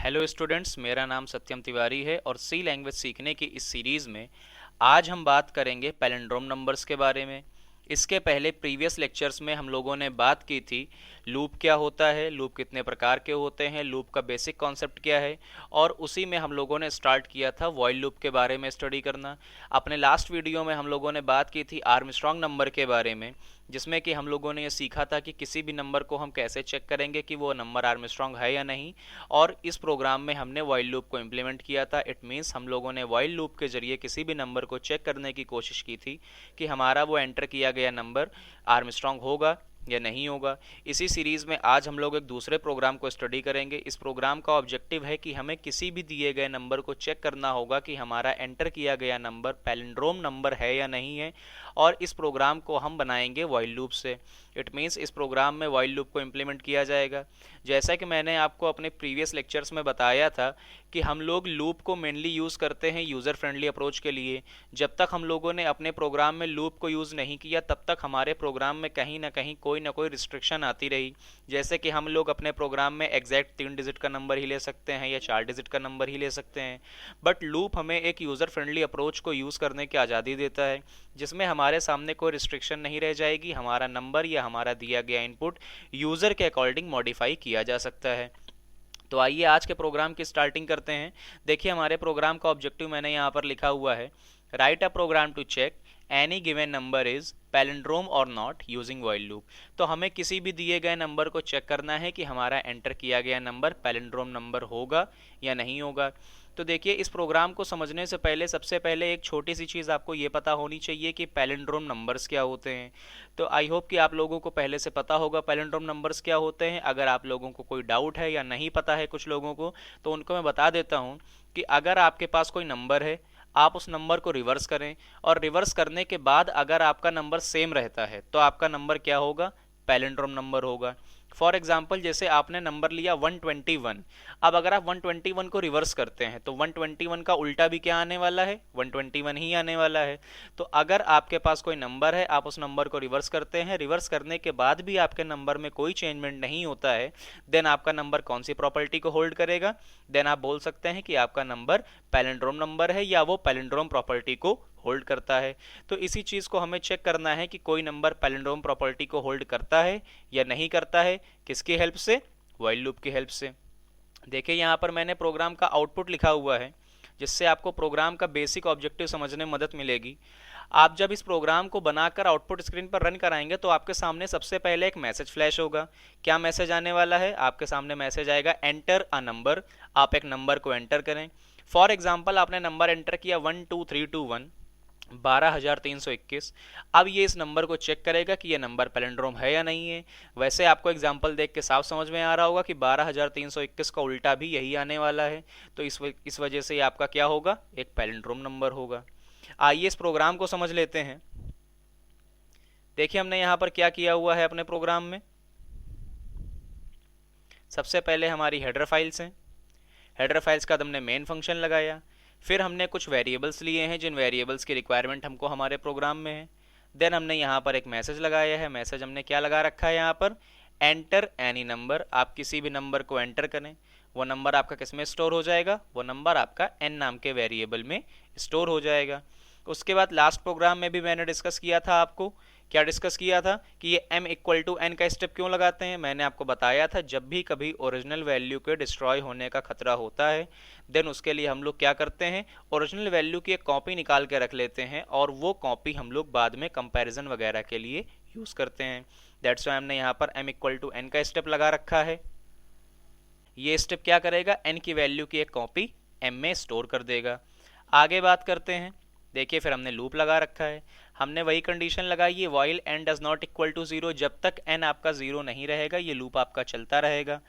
Hello students, मेरा नाम सत्यम तिवारी है और सी लैंग्वेज सीखने की इस सीरीज़ में आज हम बात करेंगे पैलिंड्रोम नंबर्स के बारे में। इसके पहले प्रीवियस लेक्चर्स में हम लोगों ने बात की थी लूप क्या होता है, लूप कितने प्रकार के होते हैं, लूप का बेसिक कॉन्सेप्ट क्या है, और उसी में हम लोगों ने स्टार्ट किया था व्हाइल लूप के बारे में स्टडी करना। अपने लास्ट वीडियो में हम लोगों ने बात की थी आर्मस्ट्रॉन्ग नंबर के बारे में, जिसमें कि हम लोगों ने ये सीखा था कि किसी भी नंबर को हम कैसे चेक करेंगे कि वो नंबर आर्मस्ट्रॉन्ग है या नहीं। और इस प्रोग्राम में हमने व्हाइल लूप को इम्प्लीमेंट किया था। इट मीन्स हम लोगों ने व्हाइल लूप के जरिए किसी भी नंबर को चेक करने की कोशिश की थी कि हमारा वो एंटर किया गया नंबर आर्मस्ट्रॉन्ग होगा या नहीं होगा। इसी सीरीज में आज हम लोग एक दूसरे प्रोग्राम को स्टडी करेंगे। इस प्रोग्राम का ऑब्जेक्टिव है कि हमें किसी भी दिए गए नंबर को चेक करना होगा कि हमारा एंटर किया गया नंबर पैलिंड्रोम नंबर है या नहीं है, और इस प्रोग्राम को हम बनाएंगे व्हाइल लूप से। इट मीन्स इस प्रोग्राम में व्हाइल लूप को इम्प्लीमेंट किया जाएगा। जैसा कि मैंने आपको अपने प्रीवियस लेक्चर्स में बताया था कि हम लोग लूप को मेनली यूज़ करते हैं यूज़र फ्रेंडली अप्रोच के लिए। जब तक हम लोगों ने अपने प्रोग्राम में लूप को यूज़ नहीं किया तब तक हमारे प्रोग्राम में कहीं ना कहीं कोई ना कोई रिस्ट्रिक्शन आती रही। जैसे कि हम लोग अपने प्रोग्राम में एग्जैक्ट 3 डिजिट का नंबर ही ले सकते हैं या 4 डिजिट का नंबर ही ले सकते हैं। बट लूप हमें एक यूज़र फ्रेंडली अप्रोच को यूज़ करने की आज़ादी देता है, जिसमें हमारे सामने कोई रिस्ट्रिक्शन नहीं रह जाएगी। हमारा नंबर या हमारा दिया गया इनपुट यूज़र के अकॉर्डिंग मॉडिफाई किया जा सकता है। तो आइए आज के प्रोग्राम की स्टार्टिंग करते हैं। देखिए, हमारे प्रोग्राम का ऑब्जेक्टिव मैंने यहाँ पर लिखा हुआ है, write a program to check any given number is palindrome और नॉट यूजिंग व्हाइल लूप। तो हमें किसी भी दिए गए नंबर को चेक करना है कि हमारा एंटर किया गया नंबर पैलिंड्रोम नंबर होगा या नहीं होगा। तो देखिए, इस प्रोग्राम को समझने से पहले सबसे पहले एक छोटी सी चीज़ आपको ये पता होनी चाहिए कि पैलिंड्रोम नंबर्स क्या होते हैं। तो आई होप कि आप लोगों को पहले से पता होगा पैलिंड्रोम नंबर्स क्या होते हैं। अगर आप लोगों को कोई डाउट है या नहीं पता है कुछ लोगों को, तो उनको मैं बता देता हूँ कि अगर आपके पास कोई नंबर है, आप उस नंबर को रिवर्स करें और रिवर्स करने के बाद अगर आपका नंबर सेम रहता है तो आपका नंबर क्या होगा, पैलिंड्रोम नंबर होगा। फॉर एग्जाम्पल, जैसे आपने नंबर लिया 121। अब अगर आप 121 को रिवर्स करते हैं तो 121 का उल्टा भी क्या आने वाला है, 121 ही आने वाला है। तो अगर आपके पास कोई नंबर है, आप उस नंबर को रिवर्स करते हैं, रिवर्स करने के बाद भी आपके नंबर में कोई चेंजमेंट नहीं होता है, देन आपका नंबर कौन सी प्रॉपर्टी को होल्ड करेगा, देन आप बोल सकते हैं कि आपका नंबर पैलिंड्रोम नंबर है या वो पैलिंड्रोम प्रॉपर्टी को होल्ड करता है। तो इसी चीज़ को हमें चेक करना है कि कोई नंबर पैलिंड्रोम प्रॉपर्टी को होल्ड करता है या नहीं करता है। किसकी हेल्प से, व्हाइल लूप की हेल्प से। देखिए, यहाँ पर मैंने प्रोग्राम का आउटपुट लिखा हुआ है, जिससे आपको प्रोग्राम का बेसिक ऑब्जेक्टिव समझने में मदद मिलेगी। आप जब इस प्रोग्राम को बनाकर आउटपुट स्क्रीन पर रन कराएंगे तो आपके सामने सबसे पहले एक मैसेज फ्लैश होगा। क्या मैसेज आने वाला है, आपके सामने मैसेज आएगा एंटर अ नंबर। आप एक नंबर को एंटर करें। फॉर एग्जाम्पल, आपने नंबर एंटर किया 12321, 12,321। अब ये इस नंबर को चेक करेगा कि ये नंबर पैलिंड्रोम है या नहीं है। वैसे आपको एग्जांपल देख के साफ समझ में आ रहा होगा कि 12,321 का उल्टा भी यही आने वाला है। तो इस वजह से आपका क्या होगा, एक पैलिंड्रोम नंबर होगा। आइए इस प्रोग्राम को समझ लेते हैं। देखिए, हमने यहाँ पर क्या किया हुआ है अपने प्रोग्राम में। सबसे पहले हमारी हेडर फाइल्स हैं। हेडर फाइल्स का हमने मेन फंक्शन लगाया। फिर हमने कुछ वेरिएबल्स लिए हैं जिन वेरिएबल्स की रिक्वायरमेंट हमको हमारे प्रोग्राम में है। देन हमने यहाँ पर एक मैसेज लगाया है। मैसेज हमने क्या लगा रखा है यहाँ पर, एंटर एनी नंबर। आप किसी भी नंबर को एंटर करें, वो नंबर आपका किस में स्टोर हो जाएगा, वो नंबर आपका एन नाम के वेरिएबल में स्टोर हो जाएगा। उसके बाद लास्ट प्रोग्राम में भी मैंने डिस्कस किया था, आपको क्या डिस्कस किया था कि ये m इक्वल टू n का स्टेप क्यों लगाते हैं। मैंने आपको बताया था जब भी कभी ओरिजिनल वैल्यू के डिस्ट्रॉय होने का खतरा होता है, देन उसके लिए हम लोग क्या करते हैं, ओरिजिनल वैल्यू की एक कॉपी निकाल के रख लेते हैं और वो कॉपी हम लोग बाद में कंपैरिजन वगैरह के लिए यूज़ करते हैं। दैट्स वाई हमने यहाँ पर m इक्वल टू n का स्टेप लगा रखा है। ये स्टेप क्या करेगा, n की वैल्यू की एक कॉपी m में स्टोर कर देगा। आगे बात करते हैं। देखिए, फिर हमने लूप लगा रखा है। हमने वही कंडीशन लगाई है, while n does not equal to 0। जब तक n आपका 0 नहीं रहेगा ये लूप आपका चलता रहेगा।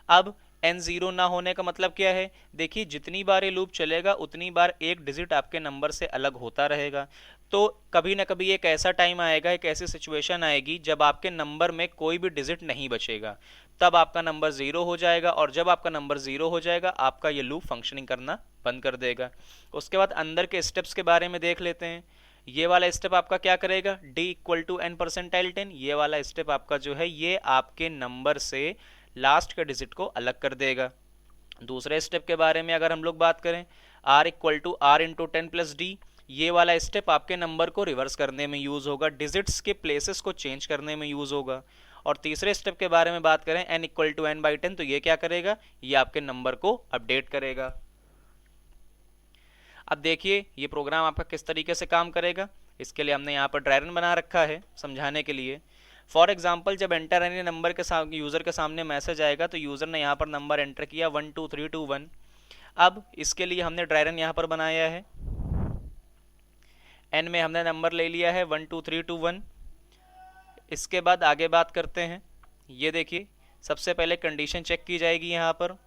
अब n 0 ना होने का मतलब क्या है, देखिए जितनी बार ये लूप चलेगा उतनी बार एक डिजिट आपके नंबर से अलग होता रहेगा। तो कभी ना कभी एक ऐसा टाइम आएगा, एक ऐसी सिचुएशन आएगी जब आपके नंबर में कोई भी डिजिट नहीं बचेगा, तब आपका नंबर 0 हो जाएगा। और जब आपका नंबर 0 हो जाएगा आपका ये लूप फंक्शनिंग करना बंद कर देगा। उसके बाद अंदर के स्टेप्स के बारे में देख लेते हैं। ये वाला स्टेप आपका क्या करेगा, d equal to n percentile 10। ये वाला स्टेप आपका जो है ये आपके नंबर से लास्ट के डिजिट को अलग कर देगा। दूसरे स्टेप के बारे में अगर हम लोग बात करें, r equal to R into 10 plus D, ये वाला स्टेप आपके नंबर को रिवर्स करने में यूज होगा, डिजिट्स के प्लेसेस को चेंज करने में यूज होगा। और तीसरे स्टेप के बारे में बात करें, n equal to N by 10, तो ये क्या करेगा, ये आपके नंबर को अपडेट करेगा। अब देखिए ये प्रोग्राम आपका किस तरीके से काम करेगा। इसके लिए हमने यहाँ पर ड्राई रन बना रखा है समझाने के लिए। फॉर एग्जाम्पल, जब एंटर एनी नंबर के साथ यूज़र के सामने मैसेज आएगा तो यूज़र ने यहाँ पर नंबर एंटर किया 12321। अब इसके लिए हमने ड्राई रन यहाँ पर बनाया है, n में हमने नंबर ले लिया है 12321। इसके बाद आगे बात करते हैं। ये देखिए सबसे पहले कंडीशन चेक की जाएगी यहाँ पर।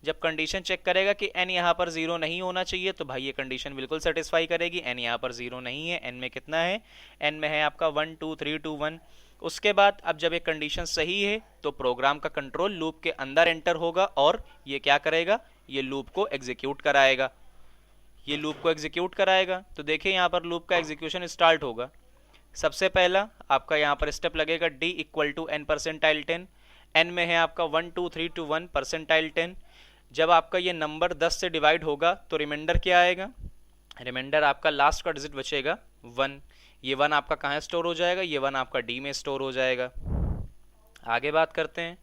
जब कंडीशन चेक करेगा कि n यहाँ पर 0 नहीं होना चाहिए तो भाई ये कंडीशन बिल्कुल सेटिस्फाई करेगी, n यहाँ पर 0 नहीं है, n में कितना है, n में है आपका 12321। उसके बाद अब जब ये कंडीशन सही है तो प्रोग्राम का कंट्रोल लूप के अंदर एंटर होगा और ये क्या करेगा, ये लूप को एग्जीक्यूट कराएगा, ये लूप को एग्जीक्यूट कराएगा। तो देखिए यहाँ पर लूप का एग्जीक्यूशन स्टार्ट होगा। सबसे पहला आपका यहाँ पर स्टेप लगेगा d equal to n percentile 10, n में है आपका 12321 परसेंटाइल 10। जब आपका ये नंबर 10 से डिवाइड होगा तो रिमाइंडर क्या आएगा, रिमाइंडर आपका लास्ट का डिजिट बचेगा 1। ये 1 आपका कहाँ स्टोर हो जाएगा, ये 1 आपका d में स्टोर हो जाएगा। आगे बात करते हैं।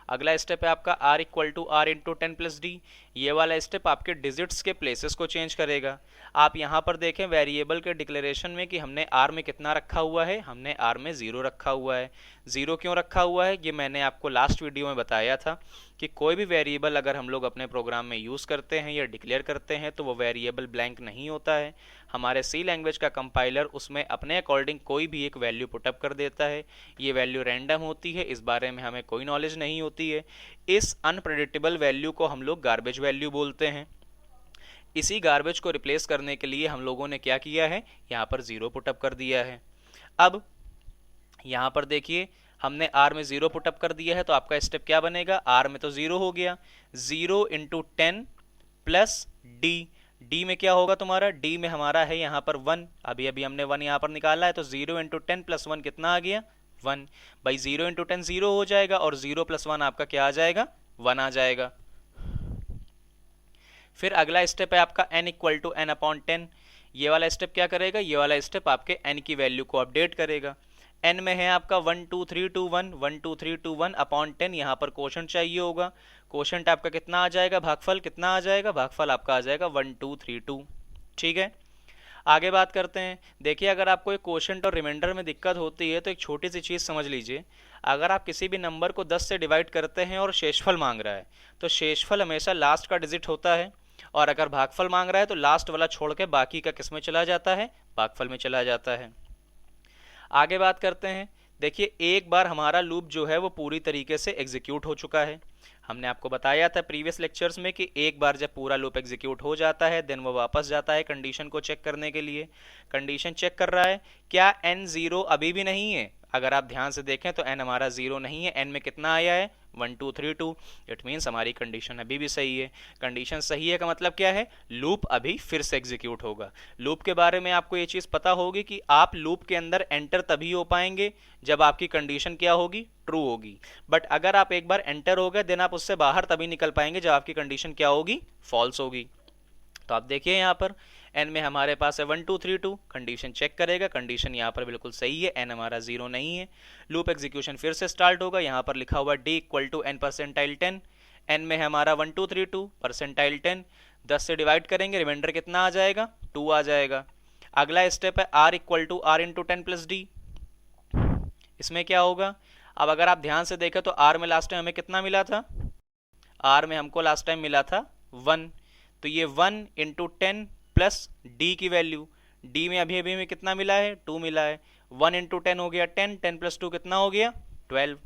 अगला स्टेप है आपका r equal to R into 10 plus D. ये वाला स्टेप आपके डिजिट्स के प्लेसेस को चेंज करेगा। आप यहाँ पर देखें वेरिएबल के डिक्लेरेशन में कि हमने r में कितना रखा हुआ है, हमने r में 0 रखा हुआ है। 0 क्यों रखा हुआ है, ये मैंने आपको लास्ट वीडियो में बताया था कि कोई भी वेरिएबल अगर हम लोग अपने प्रोग्राम में यूज़ करते हैं या डिक्लेयर करते हैं तो वो वेरिएबल ब्लैंक नहीं होता है। हमारे सी लैंग्वेज का कंपाइलर उसमें अपने अकॉर्डिंग कोई भी एक वैल्यू पुटअप कर देता है। ये वैल्यू रैंडम होती है, इस बारे में हमें कोई नॉलेज नहीं होती है। इस अनप्रेडिक्टेबल वैल्यू को हम लोग गार्बेज वैल्यू बोलते हैं। इसी गार्बेज को रिप्लेस करने के लिए हम लोगों ने क्या किया है, यहाँ पर 0 पुटअप कर दिया है। अब यहाँ पर देखिए हमने r में 0 पुटअप कर दिया है तो आपका स्टेप क्या बनेगा, r में तो 0 हो गया, 0 इंटू 10 प्लस d में क्या होगा तुम्हारा, d में हमारा है यहाँ पर 1, अभी अभी हमने 1 यहाँ पर निकाला है तो 0 इंटू 10 प्लस 1 कितना आ गया 1। भाई 0 इंटू 10 0 हो जाएगा और 0 प्लस 1 आपका क्या आ जाएगा, 1 आ जाएगा। फिर अगला स्टेप है आपका n equal to N upon 10। ये वाला स्टेप क्या करेगा, ये वाला स्टेप आपके n की वैल्यू को अपडेट करेगा। n में है आपका 12321 अपॉन 10, यहाँ पर क्वोशंट चाहिए होगा। क्वोशंट आपका कितना आ जाएगा, भागफल कितना आ जाएगा, भागफल आपका आ जाएगा 1232। ठीक है, आगे बात करते हैं। देखिए अगर आपको एक क्वोशंट और रिमाइंडर में दिक्कत होती है तो एक छोटी सी चीज़ समझ लीजिए। अगर आप किसी भी नंबर को 10 से डिवाइड करते हैं और शेषफल मांग रहा है तो शेषफल हमेशा लास्ट का डिजिट होता है, और अगर भागफल मांग रहा है तो लास्ट वाला छोड़ के बाकी का किस में चला जाता है, भागफल में चला जाता है। आगे बात करते हैं। देखिए एक बार हमारा लूप जो है वो पूरी तरीके से एग्जीक्यूट हो चुका है। हमने आपको बताया था प्रीवियस लेक्चर्स में कि एक बार जब पूरा लूप एग्जीक्यूट हो जाता है देन वो वापस जाता है कंडीशन को चेक करने के लिए। कंडीशन चेक कर रहा है क्या n 0 अभी भी नहीं है। अगर आप ध्यान से देखें तो n हमारा 0 नहीं है, n में कितना आया है 1232। इट मीन्स हमारी कंडीशन अभी भी सही है। कंडीशन सही है का मतलब क्या है, लूप अभी फिर से एग्जीक्यूट होगा। लूप के बारे में आपको ये चीज़ पता होगी कि आप लूप के अंदर एंटर तभी हो पाएंगे जब आपकी कंडीशन क्या होगी, ट्रू होगी। बट अगर आप एक बार एंटर हो गए देन आप उससे बाहर तभी निकल पाएंगे जब आपकी कंडीशन क्या होगी, फॉल्स होगी। तो आप देखिए यहाँ पर n में हमारे पास है 1232, कंडीशन चेक करेगा, कंडीशन यहाँ पर बिल्कुल सही है, n हमारा 0 नहीं है। लूप एग्जीक्यूशन फिर से स्टार्ट होगा। यहाँ पर लिखा हुआ d equal to N percentile 10, n में है हमारा 1232 परसेंटाइल 10, 10 से डिवाइड करेंगे रिमाइंडर कितना आ जाएगा, 2 आ जाएगा। अगला स्टेप है r equal to R into 10 plus D. इसमें क्या होगा, अब अगर आप ध्यान से देखें तो r में लास्ट टाइम हमें कितना मिला था, r में हमको लास्ट टाइम मिला था 1, तो ये 1 इंटू 10 प्लस d की वैल्यू, d में अभी अभी में कितना मिला है, 2 मिला है। 1 इंटू 10 हो गया 10, 10 प्लस 2 कितना हो गया 12।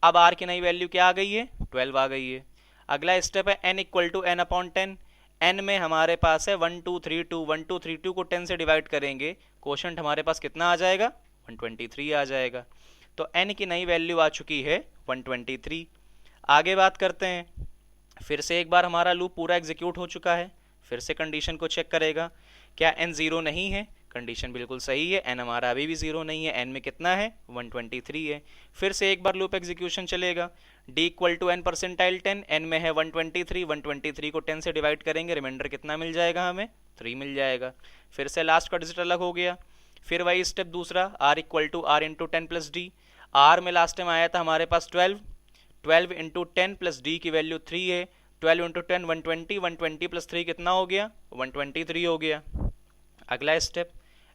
अब r की नई वैल्यू क्या आ गई है, 12 आ गई है। अगला स्टेप है n equal to N upon 10। n में हमारे पास है 1232 को 10 से डिवाइड करेंगे, क्वोशंट हमारे पास कितना आ जाएगा, 123 आ जाएगा। तो n की नई वैल्यू आ चुकी है 123। आगे बात करते हैं। फिर से एक बार हमारा लूप पूरा एग्जीक्यूट हो चुका है। फिर से कंडीशन को चेक करेगा, क्या n 0 नहीं है, कंडीशन बिल्कुल सही है, n हमारा अभी भी 0 नहीं है, n में कितना है 123 है। फिर से एक बार लूप एग्जीक्यूशन चलेगा, d equal to n percentile 10, n में है 123, 123 को 10 से डिवाइड करेंगे, रिमाइंडर कितना मिल जाएगा हमें 3 मिल जाएगा। फिर से लास्ट का डिजिट अलग हो गया। फिर वही स्टेप दूसरा, r equal to r into 10 plus D. r में लास्ट टाइम आया था हमारे पास 12 इंटू 10 प्लस डी की वैल्यू 3 है, 12 इंटू 10 120, 120 प्लस 3 कितना हो गया 123 हो गया। अगला step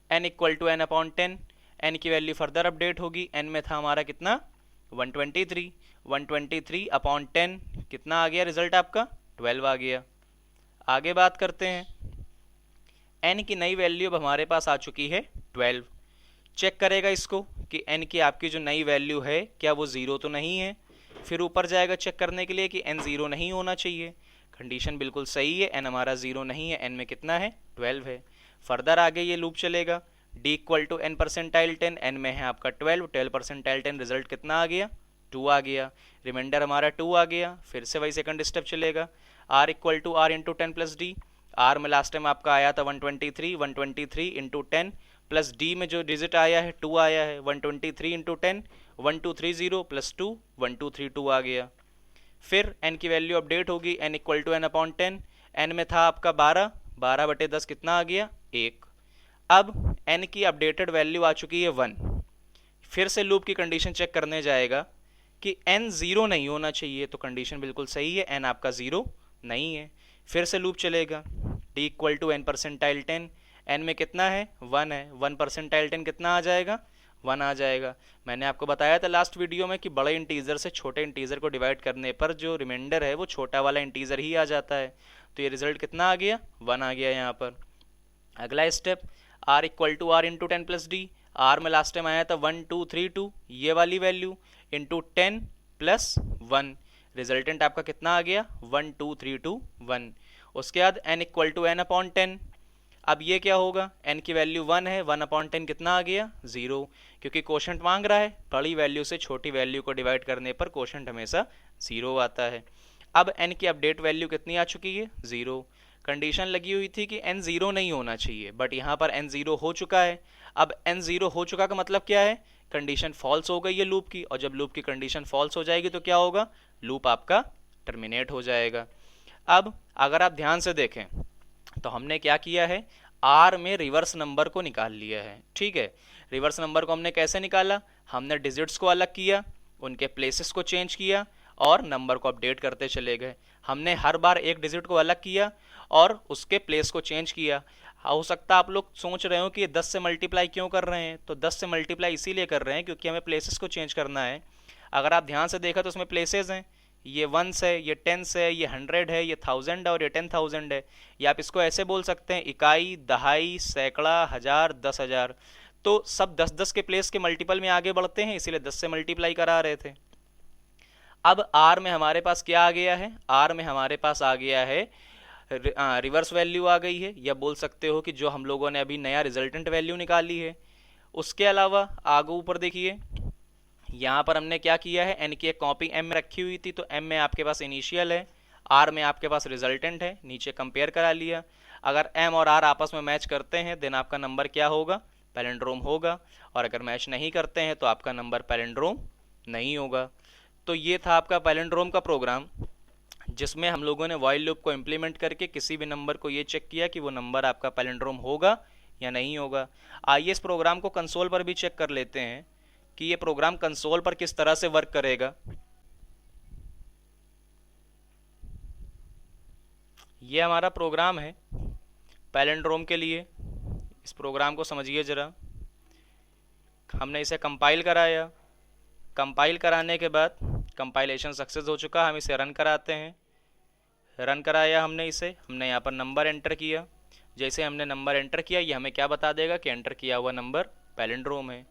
n equal to n upon 10, n की वैल्यू फर्दर अपडेट होगी, n में था हमारा कितना 123, 123 अपॉन 10 कितना आ गया रिजल्ट आपका 12 आ गया। आगे बात करते हैं, n की नई वैल्यू अब हमारे पास आ चुकी है 12। चेक करेगा इसको कि n की आपकी जो नई वैल्यू है क्या वो 0 तो नहीं है। फिर ऊपर जाएगा चेक करने के लिए कि n 0 नहीं होना चाहिए। कंडीशन बिल्कुल सही है, n हमारा 0 नहीं है, n में कितना है 12 है। फर्दर आगे ये लूप चलेगा, d equal to n percentile 10, n में है आपका 12 परसेंटाइल 10, रिजल्ट कितना आ गया 2 आ गया, रिमाइंडर हमारा 2 आ गया। फिर से वही सेकंड स्टेप चलेगा, r equal to r into 10 plus D. r में लास्ट टाइम आपका आया था 123 इंटू 10 प्लस d में जो डिजिट आया है 2 आया है, 123 इंटू 10 1230 प्लस 2 1232 आ गया। फिर n की वैल्यू अपडेट होगी, n equal to n upon 10, n में था आपका 12 बटे 10 कितना आ गया 1। अब n की अपडेटेड वैल्यू आ चुकी है 1। फिर से लूप की कंडीशन चेक करने जाएगा कि n 0 नहीं होना चाहिए, तो कंडीशन बिल्कुल सही है, n आपका 0 नहीं है। फिर से लूप चलेगा, d equal to n percentile 10, n में कितना है 1 है, 1 परसेंटाइल 10 कितना आ जाएगा 1 आ जाएगा। मैंने आपको बताया था लास्ट वीडियो में कि बड़े इंटीजर से छोटे इंटीजर को डिवाइड करने पर जो रिमाइंडर है वो छोटा वाला इंटीजर ही आ जाता है, तो ये रिजल्ट कितना आ गया 1 आ गया यहाँ पर। अगला step, r equal to r into 10 plus D. r में लास्ट टाइम आया था 1232, ये वाली वैल्यू इंटू 10 प्लस 1, रिजल्टेंट आपका कितना आ गया 12321। उसके बाद n equal to n upon 10। अब ये क्या होगा, n की वैल्यू 1 है, 1 अपॉन 10 कितना आ गया 0, क्योंकि कोशेंट मांग रहा है, बड़ी वैल्यू से छोटी वैल्यू को डिवाइड करने पर कोशेंट हमेशा 0 आता है। अब n की अपडेट वैल्यू कितनी आ चुकी है 0। कंडीशन लगी हुई थी कि n 0 नहीं होना चाहिए, बट यहाँ पर n 0 हो चुका है। अब n 0 हो चुका का मतलब क्या है, कंडीशन फॉल्स हो गई है लूप की, और जब लूप की कंडीशन फॉल्स हो जाएगी तो क्या होगा, लूप आपका टर्मिनेट हो जाएगा। अब अगर आप ध्यान से देखें तो हमने क्या किया है, r में रिवर्स नंबर को निकाल लिया है। ठीक है, रिवर्स नंबर को हमने कैसे निकाला, हमने डिजिट्स को अलग किया, उनके प्लेसेस को चेंज किया और नंबर को अपडेट करते चले गए। हमने हर बार एक डिजिट को अलग किया और उसके प्लेस को चेंज किया। हो सकता है आप लोग सोच रहे हो कि ये 10 से मल्टीप्लाई क्यों कर रहे हैं, तो 10 से मल्टीप्लाई इसीलिए कर रहे हैं क्योंकि हमें प्लेसेस को चेंज करना है। अगर आप ध्यान से देखा तो उसमें प्लेसेस हैं, ये 1 है, ये 10 है, ये 100 है, ये 1000 है और ये 10,000 है। या आप इसको ऐसे बोल सकते हैं, इकाई, दहाई, सैकड़ा, हजार, 10,000। तो सब 10-10 के प्लेस के मल्टीपल में आगे बढ़ते हैं, इसीलिए 10 से मल्टीप्लाई करा रहे थे। अब r में हमारे पास क्या आ गया है, r में हमारे पास आ गया है रिवर्स वैल्यू आ गई है, या बोल सकते हो कि जो हम लोगों ने अभी नया रिजल्टेंट वैल्यू निकाली है। उसके अलावा आगे ऊपर देखिए, यहाँ पर हमने क्या किया है, n की एक कॉपी m में रखी हुई थी, तो m में आपके पास इनिशियल है, r में आपके पास रिजल्टेंट है, नीचे कंपेयर करा लिया। अगर m और r आपस में मैच करते हैं देन आपका नंबर क्या होगा, पैलिंड्रोम होगा, और अगर मैच नहीं करते हैं तो आपका नंबर पैलिंड्रोम नहीं होगा। तो ये था आपका पैलिंड्रोम का प्रोग्राम, जिसमें हम लोगों ने व्हाइल लूप को इम्प्लीमेंट करके किसी भी नंबर को ये चेक किया कि वो नंबर आपका पैलिंड्रोम होगा या नहीं होगा। आइए इस प्रोग्राम को कंसोल पर भी चेक कर लेते हैं कि ये प्रोग्राम कंसोल पर किस तरह से वर्क करेगा। ये हमारा प्रोग्राम है पैलिंड्रोम के लिए, इस प्रोग्राम को समझिए ज़रा। हमने इसे कंपाइल कराया, कंपाइल कराने के बाद कंपाइलेशन सक्सेस हो चुका, हम इसे रन कराते हैं। रन कराया हमने इसे, हमने यहाँ पर नंबर एंटर किया। जैसे हमने नंबर एंटर किया ये हमें क्या बता देगा कि एंटर किया हुआ नंबर पैलिंड्रोम है।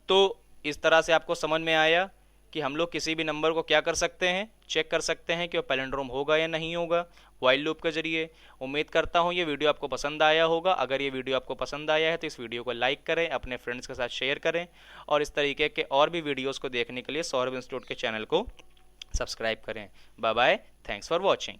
तो इस तरह से आपको समझ में आया कि हम लोग किसी भी नंबर को क्या कर सकते हैं, चेक कर सकते हैं कि वो पैलिंड्रोम होगा या नहीं होगा व्हाइल लूप के जरिए। उम्मीद करता हूँ ये वीडियो आपको पसंद आया होगा। अगर ये वीडियो आपको पसंद आया है तो इस वीडियो को लाइक करें, अपने फ्रेंड्स के साथ शेयर करें, और इस तरीके के और भी वीडियोज़ को देखने के लिए सौरभ इंस्टीट्यूट के चैनल को सब्सक्राइब करें। Bye bye, thanks for watching.